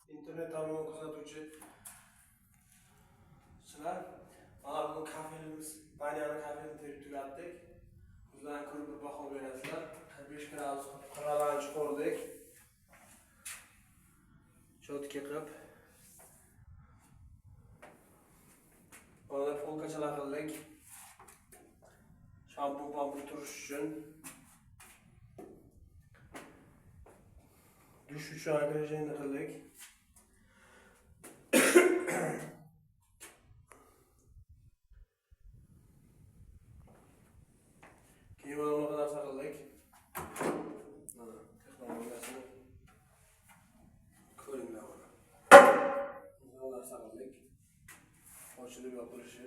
internet tarmog'i kuzatuvchi sizlar. Mana bu kafelimiz, Banyani kafelini terib tugatdik. O'zlaring ko'rib bir baho berasizlar. 45 gradus qirg'alanchi qo'rdik. Cho'tka qilib. Mana polkachalar qildik. Shampun turish uchun. Dush uchun agrejeni qildik. Keyin mana bunaqa narsa qildik. Mana texnologiyasini ko'ringlar mana. Bunday narsa qildik. Ochilib yopilishi.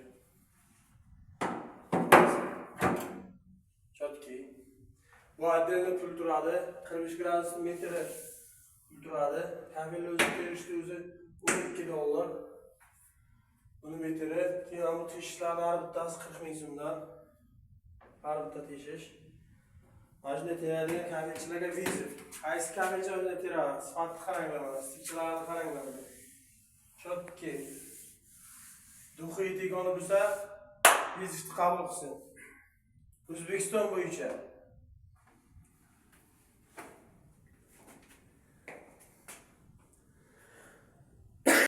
Chotki. Bu отдельно pul turadi. 45 gradus metri pul turadi. Kafelni o'zi terishdi o'zi $12. Buni metri. Keyin bu teshishlarni har bittasi 40 ming so'mdan. Har bitta teshish. Majda teradigan kafelchilarga vizit. Qaysi kafelchi o'zini teradi? Sifatni qaranglar mana, stiklarni qaranglar. Chotki. Duxiy tegoni bo'lsa, vizitni qabul qilsin. O'zbekiston bo'yicha